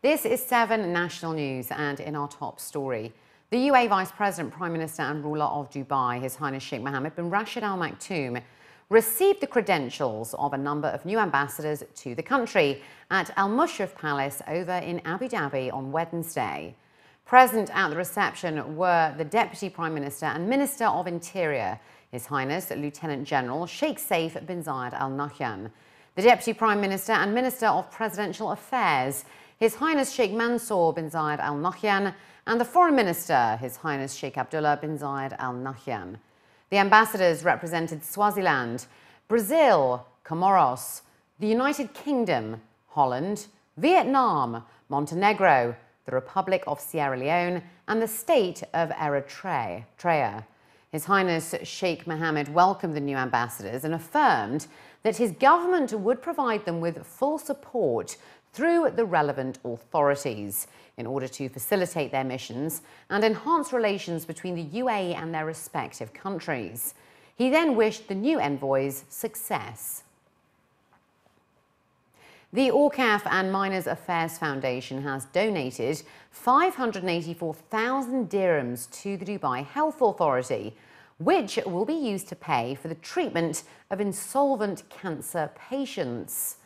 This is 7 National News, and in our top story, the UAE Vice President, Prime Minister and ruler of Dubai, His Highness Sheikh Mohammed bin Rashid Al Maktoum, received the credentials of a number of new ambassadors to the country at Al Mushrif Palace over in Abu Dhabi on Wednesday. Present at the reception were the Deputy Prime Minister and Minister of Interior, His Highness Lieutenant General Sheikh Saif bin Zayed Al Nahyan, the Deputy Prime Minister and Minister of Presidential Affairs, His Highness Sheikh Mansour bin Zayed Al Nahyan, and the Foreign Minister, His Highness Sheikh Abdullah bin Zayed Al Nahyan. The ambassadors represented Swaziland, Brazil, Comoros, the United Kingdom, Holland, Vietnam, Montenegro, the Republic of Sierra Leone, and the state of Eritrea. His Highness Sheikh Mohammed welcomed the new ambassadors and affirmed that his government would provide them with full support through the relevant authorities in order to facilitate their missions and enhance relations between the UAE and their respective countries. He then wished the new envoys success. The Awqaf and Miners Affairs Foundation has donated 584,000 dirhams to the Dubai Health Authority, which will be used to pay for the treatment of insolvent cancer patients.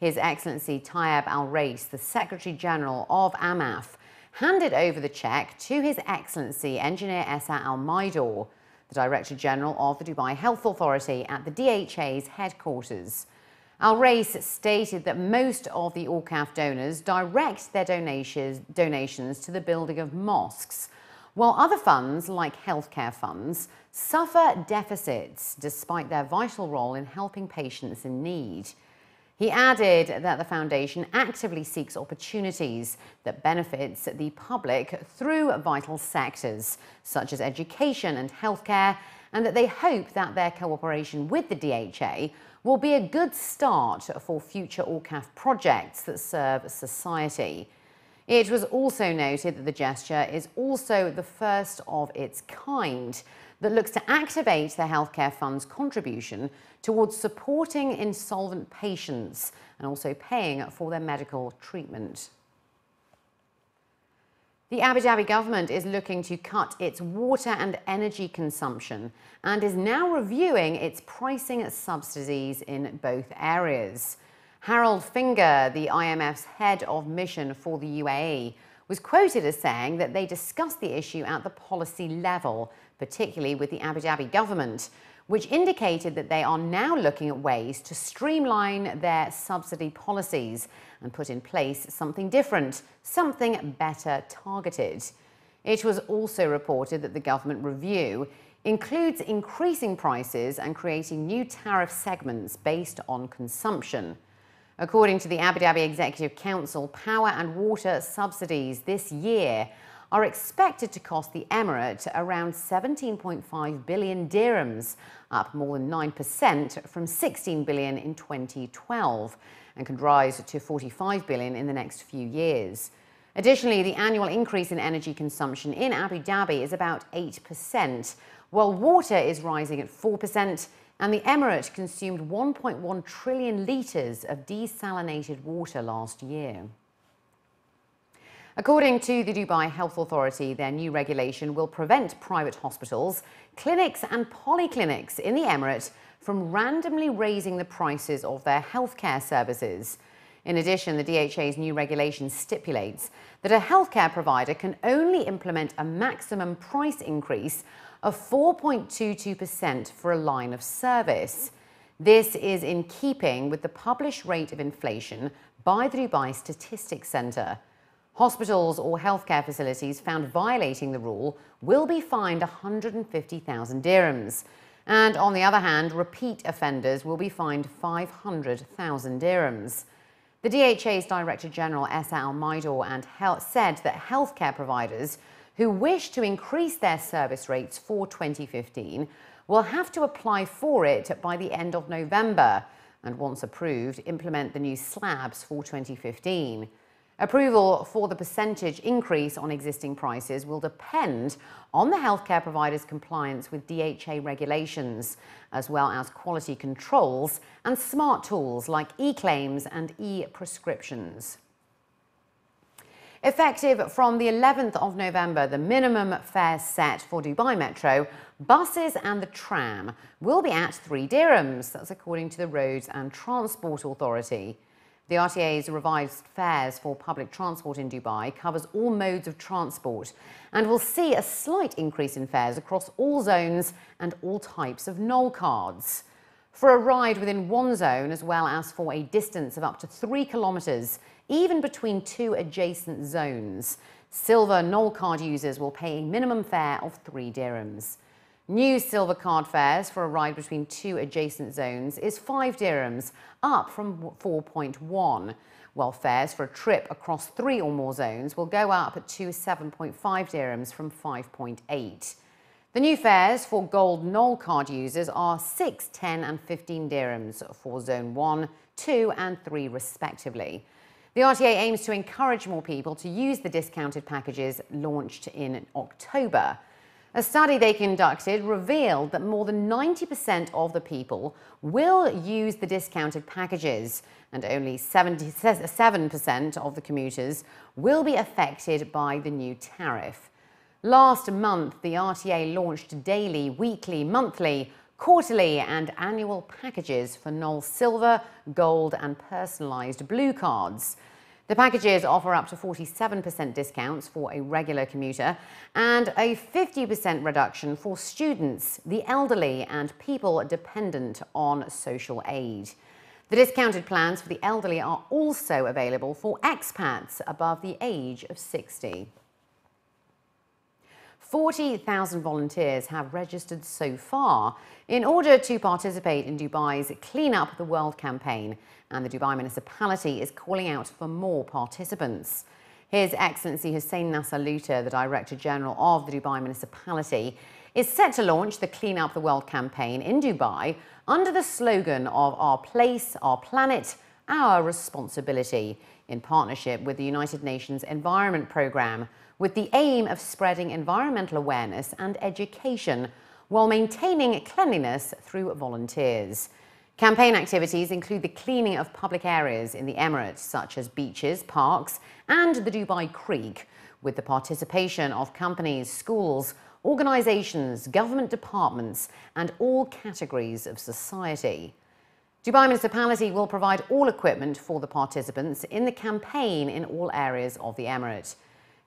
His Excellency Tayyab Al Rais, the Secretary General of AMAF, handed over the cheque to His Excellency Engineer Essa Al Maidor, the Director General of the Dubai Health Authority at the DHA's headquarters. Al Rais stated that most of the Awqaf donors direct their donations to the building of mosques, while other funds, like healthcare funds, suffer deficits despite their vital role in helping patients in need. He added that the foundation actively seeks opportunities that benefits the public through vital sectors such as education and healthcare, and that they hope that their cooperation with the DHA will be a good start for future Awqaf projects that serve society. It was also noted that the gesture is also the first of its kind that looks to activate the healthcare fund's contribution towards supporting insolvent patients and also paying for their medical treatment. The Abu Dhabi government is looking to cut its water and energy consumption and is now reviewing its pricing subsidies in both areas. Harold Finger, the IMF's head of mission for the UAE, was quoted as saying that they discussed the issue at the policy level, particularly with the Abu Dhabi government, which indicated that they are now looking at ways to streamline their subsidy policies and put in place something different, something better targeted. It was also reported that the government review includes increasing prices and creating new tariff segments based on consumption. According to the Abu Dhabi Executive Council, power and water subsidies this year are expected to cost the Emirate around 17.5 billion dirhams, up more than 9% from 16 billion in 2012, and could rise to 45 billion in the next few years. Additionally, the annual increase in energy consumption in Abu Dhabi is about 8%, while water is rising at 4%, and the Emirate consumed 1.1 trillion litres of desalinated water last year. According to the Dubai Health Authority, their new regulation will prevent private hospitals, clinics and polyclinics in the Emirate from randomly raising the prices of their healthcare services. In addition, the DHA's new regulation stipulates that a healthcare provider can only implement a maximum price increase of 4.22% for a line of service. This is in keeping with the published rate of inflation by the Dubai Statistics Centre. Hospitals or healthcare facilities found violating the rule will be fined 150,000 dirhams. And on the other hand, repeat offenders will be fined 500,000 dirhams. The DHA's Director General Essa Al Maidor said that healthcare providers who wish to increase their service rates for 2015 will have to apply for it by the end of November and, once approved, implement the new slabs for 2015. Approval for the percentage increase on existing prices will depend on the healthcare provider's compliance with DHA regulations, as well as quality controls and smart tools like e-claims and e-prescriptions. Effective from the 11th of November, the minimum fare set for Dubai Metro, buses and the tram will be at 3 dirhams. That's according to the Roads and Transport Authority. The RTA's revised fares for public transport in Dubai covers all modes of transport and will see a slight increase in fares across all zones and all types of Noll cards. For a ride within one zone, as well as for a distance of up to 3 kilometres, even between two adjacent zones, silver Noll card users will pay a minimum fare of 3 dirhams. New silver card fares for a ride between two adjacent zones is 5 dirhams, up from 4.1, while fares for a trip across 3 or more zones will go up to 7.5 dirhams from 5.8. The new fares for gold Noll card users are 6, 10 and 15 dirhams for Zone 1, 2 and 3 respectively. The RTA aims to encourage more people to use the discounted packages launched in October. A study they conducted revealed that more than 90% of the people will use the discounted packages, and only 77% of the commuters will be affected by the new tariff. Last month, the RTA launched daily, weekly, monthly, quarterly and annual packages for Noll Silver, Gold and personalised Blue cards. The packages offer up to 47% discounts for a regular commuter and a 50% reduction for students, the elderly and people dependent on social aid. The discounted plans for the elderly are also available for expats above the age of 60. 40,000 volunteers have registered so far in order to participate in Dubai's Clean Up the World campaign, and the Dubai municipality is calling out for more participants. His Excellency Hussein Nasser Luta, the Director General of the Dubai municipality, is set to launch the Clean Up the World campaign in Dubai under the slogan of Our Place, Our Planet, Our Responsibility, in partnership with the United Nations Environment Programme, with the aim of spreading environmental awareness and education while maintaining cleanliness through volunteers. Campaign activities include the cleaning of public areas in the Emirates, such as beaches, parks and the Dubai Creek, with the participation of companies, schools, organisations, government departments and all categories of society. Dubai Municipality will provide all equipment for the participants in the campaign in all areas of the Emirate.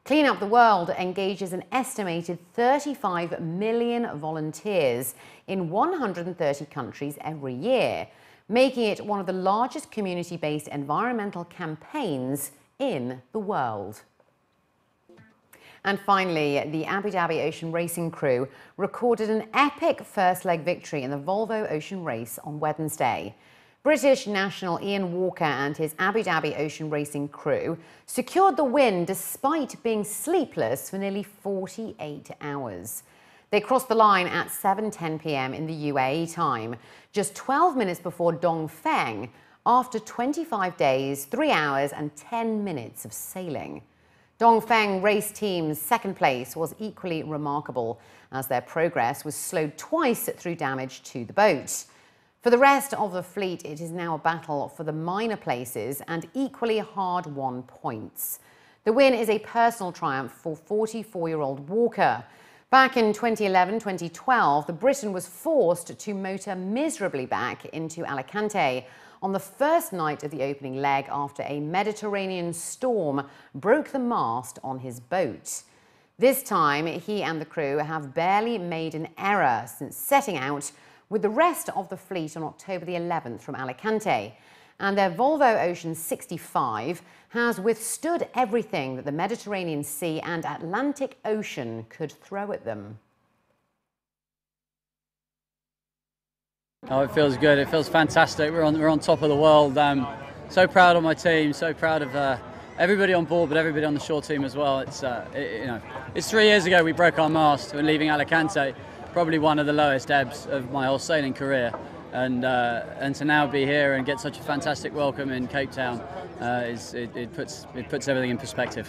Clean Up the World engages an estimated 35 million volunteers in 130 countries every year, making it one of the largest community-based environmental campaigns in the world. And finally, the Abu Dhabi Ocean Racing crew recorded an epic first leg victory in the Volvo Ocean Race on Wednesday. British national Ian Walker and his Abu Dhabi Ocean Racing crew secured the win despite being sleepless for nearly 48 hours. They crossed the line at 7:10 p.m. in the UAE time, just 12 minutes before Dongfeng, after 25 days, 3 hours and 10 minutes of sailing. Dongfeng race team's second place was equally remarkable, as their progress was slowed twice through damage to the boat. For the rest of the fleet, it is now a battle for the minor places and equally hard-won points. The win is a personal triumph for 44-year-old Walker. Back in 2011-2012, the Briton was forced to motor miserably back into Alicante on the first night of the opening leg after a Mediterranean storm broke the mast on his boat. This time, he and the crew have barely made an error since setting out with the rest of the fleet on October the 11th from Alicante, and their Volvo Ocean 65 has withstood everything that the Mediterranean Sea and Atlantic Ocean could throw at them. Oh, it feels good. It feels fantastic. We're on top of the world. So proud of my team. So proud of everybody on board, but everybody on the shore team as well. It's 3 years ago we broke our mast when leaving Alicante. Probably one of the lowest ebbs of my whole sailing career, and to now be here and get such a fantastic welcome in Cape Town, it puts everything in perspective.